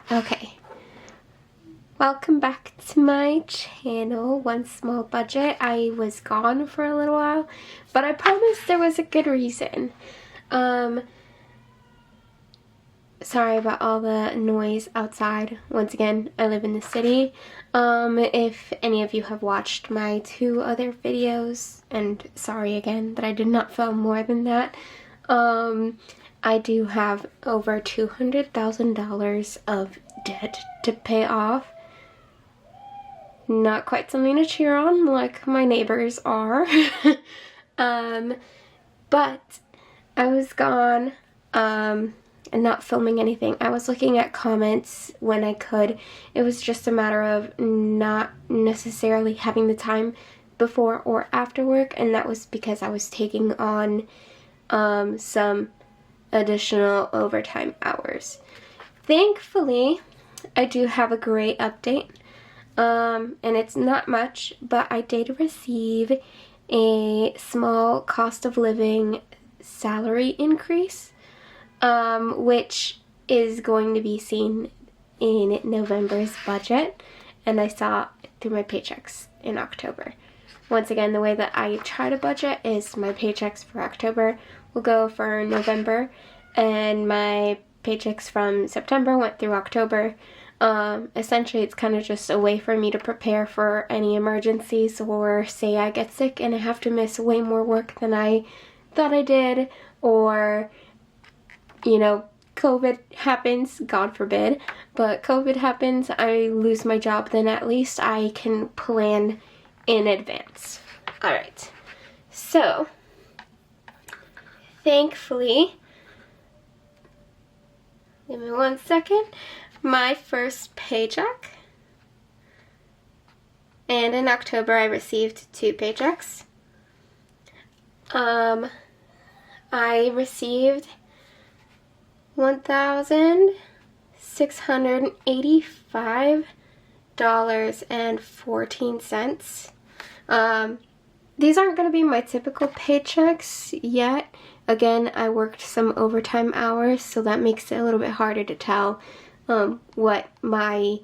Okay, welcome back to my channel, One Small Budget. I was gone for a little while, but I promise there was a good reason. Sorry about all the noise outside. Once again, I live in the city. If any of you have watched my 2 other videos, and sorry again that I did not film more than that, I do have over $200,000 of debt to pay off. Not quite something to cheer on like my neighbors are. But I was gone and not filming anything. I was looking at comments when I could. It was just a matter of not necessarily having the time before or after work, and that was because I was taking on some additional overtime hours. Thankfully, I do have a great update, and it's not much, but I did receive a small cost of living salary increase, which is going to be seen in November's budget, and I saw it through my paychecks in October. Once again, the way that I try to budget is my paychecks for October will go for November, and my paychecks from September went through October. Essentially, it's kind of just a way for me to prepare for any emergencies, or say I get sick and I have to miss way more work than I thought I did, or, you know, COVID happens, God forbid, but COVID happens, I lose my job, then at least I can plan in advance. Alright, so thankfully, give me 1 second, my first paycheck, and in October I received 2 paychecks. I received $1,685.14. These aren't going to be my typical paychecks yet. Again, I worked some overtime hours, so that makes it a little bit harder to tell what my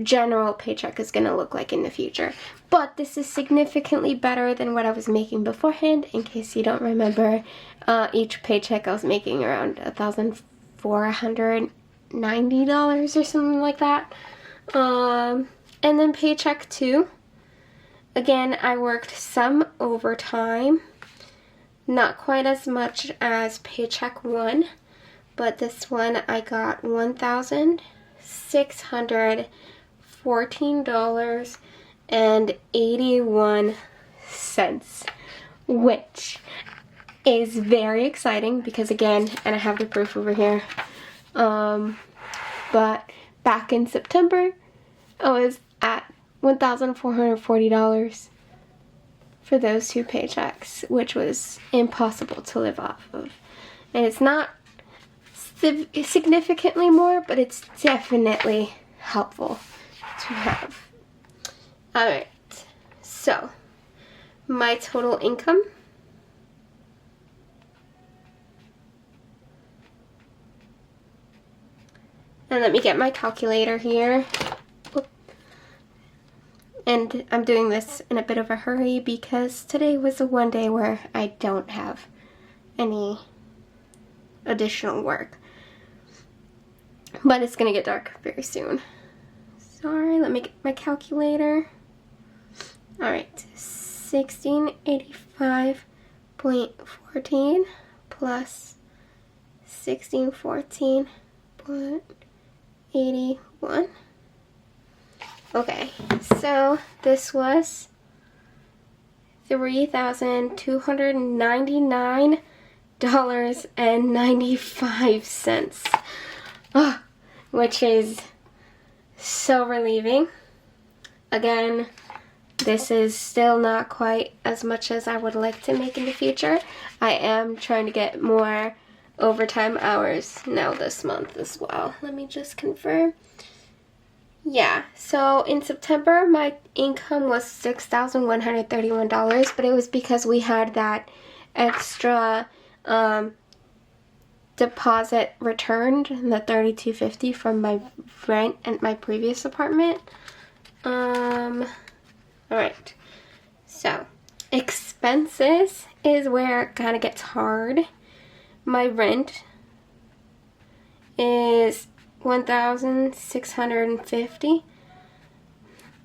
general paycheck is going to look like in the future. But this is significantly better than what I was making beforehand. In case you don't remember, each paycheck I was making around $1,490 or something like that. And then paycheck 2. Again, I worked some overtime. Not quite as much as paycheck 1, but this one I got $1,614.81, which is very exciting because, again, and I have the proof over here, but back in September I was at $1,440 for those 2 paychecks, which was impossible to live off of. And it's not significantly more, but it's definitely helpful to have. Alright, so my total income, and let me get my calculator here. And I'm doing this in a bit of a hurry because today was the one day where I don't have any additional work. But it's gonna get dark very soon. Sorry, let me get my calculator. Alright, 1685.14 plus 1614.81. Okay, so this was $3,299.95, which is so relieving. Again, this is still not quite as much as I would like to make in the future. I am trying to get more overtime hours now this month as well. Let me just confirm. Yeah, so in September my income was $6,131, but it was because we had that extra deposit returned, the $32.50 from my rent at my previous apartment. Alright, so expenses is where it kind of gets hard. My rent is $1,650,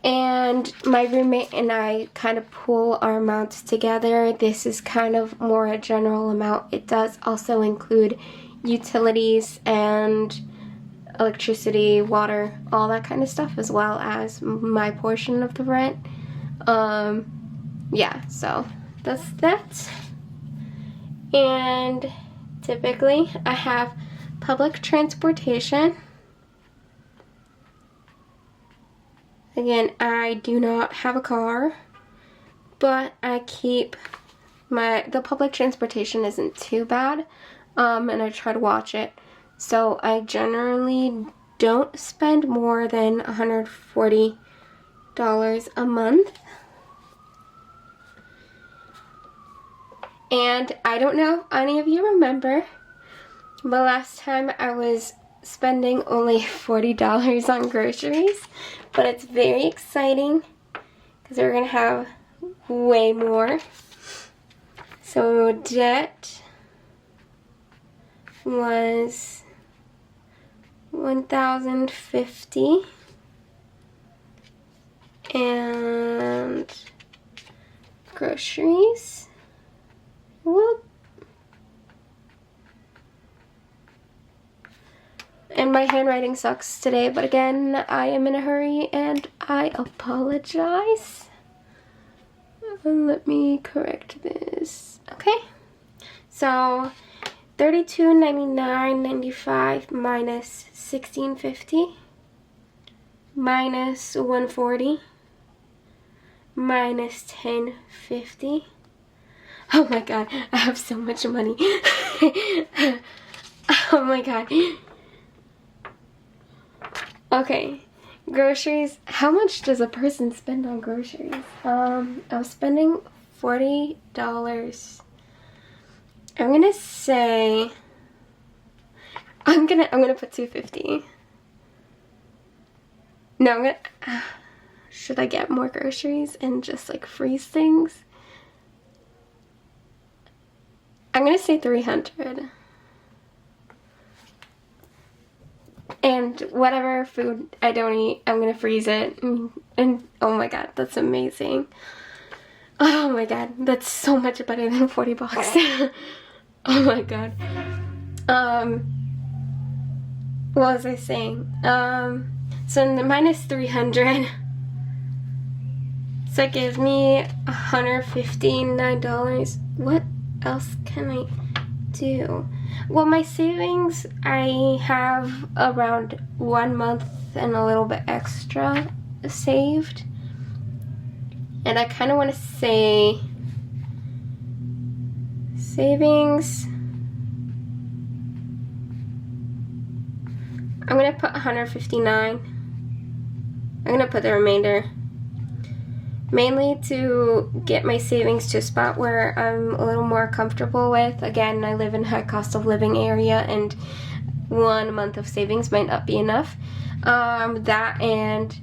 and my roommate and I kind of pool our amounts together. This is kind of more a general amount. It does also include utilities and electricity, water, all that kind of stuff, as well as my portion of the rent. Yeah, so that's that. And typically I have public transportation. Again, I do not have a car, but I keep the public transportation isn't too bad, and I try to watch it. So I generally don't spend more than $140 a month. And I don't know if any of you remember, the last time I was spending only $40 on groceries, but it's very exciting because we're gonna have way more. So debt was $1,050, and groceries, whoop. And my handwriting sucks today, but again, I am in a hurry and I apologize. Let me correct this. Okay, so $32.99.95 minus $16.50 minus $140 minus $10.50. Oh my god, I have so much money. Oh my god. Okay, groceries. How much does a person spend on groceries? I was spending $40. I'm gonna say I'm gonna put $250. No, I'm gonna should I get more groceries and just like freeze things? I'm gonna say $300. And whatever food I don't eat, I'm gonna freeze it. And oh my god, that's amazing. Oh my god, that's so much better than 40 bucks. Oh my god. What was I saying? So the minus 300. So it gives me $159. What else can I do? Well, my savings, I have around 1 month and a little bit extra saved. And I kind of want to say savings. I'm going to put 159. I'm going to put the remainder. Mainly to get my savings to a spot where I'm a little more comfortable with. Again, I live in a high cost of living area, and 1 month of savings might not be enough. That, and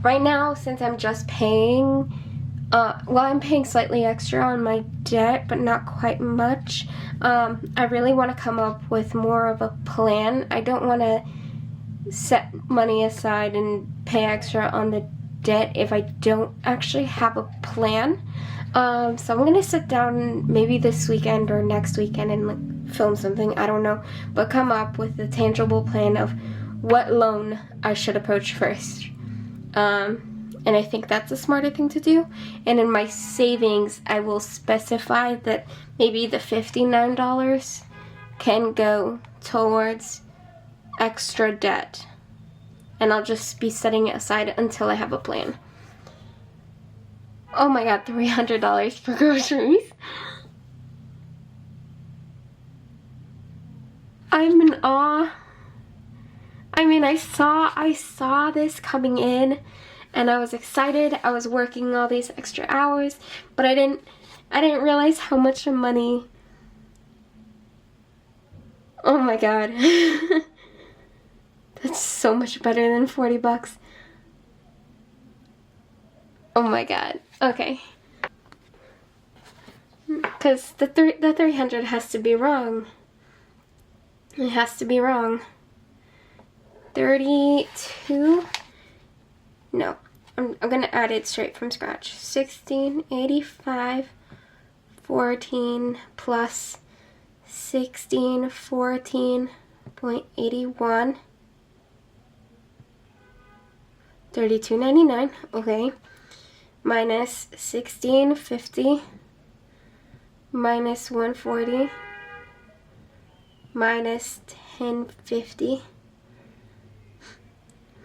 right now, since I'm just paying, I'm paying slightly extra on my debt, but not quite much. I really want to come up with more of a plan. I don't want to set money aside and pay extra on the debt if I don't actually have a plan. So I'm gonna sit down maybe this weekend or next weekend and like film something, I don't know, but come up with a tangible plan of what loan I should approach first. And I think that's a smarter thing to do. And in my savings, I will specify that maybe the $59 can go towards extra debt. And I'll just be setting it aside until I have a plan. Oh my god, $300 for groceries. I'm in awe. I mean, I saw this coming in and I was excited. I was working all these extra hours, but I didn't realize how much money Oh my god. That's so much better than 40 bucks. Oh my god. Okay. Because the 300 has to be wrong. It has to be wrong. 32? No. I'm gonna add it straight from scratch. 1685 14 plus 1614.81 32.99. Okay. Minus 1650 minus 140 minus 1050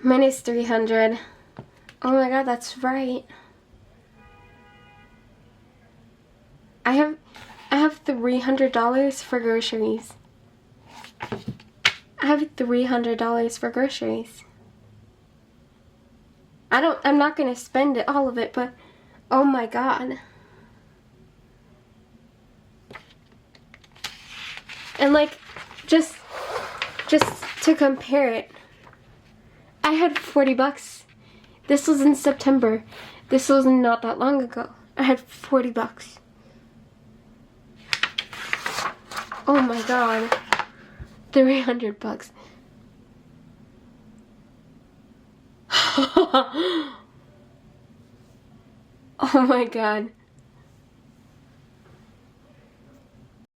minus 300. Oh my god, that's right. I have $300 for groceries. I have $300 for groceries. I'm not gonna spend it, all of it, but oh my god. And like, just to compare it, I had 40 bucks. This was in September. This was not that long ago. I had 40 bucks. Oh my god. 300 bucks. Oh my god.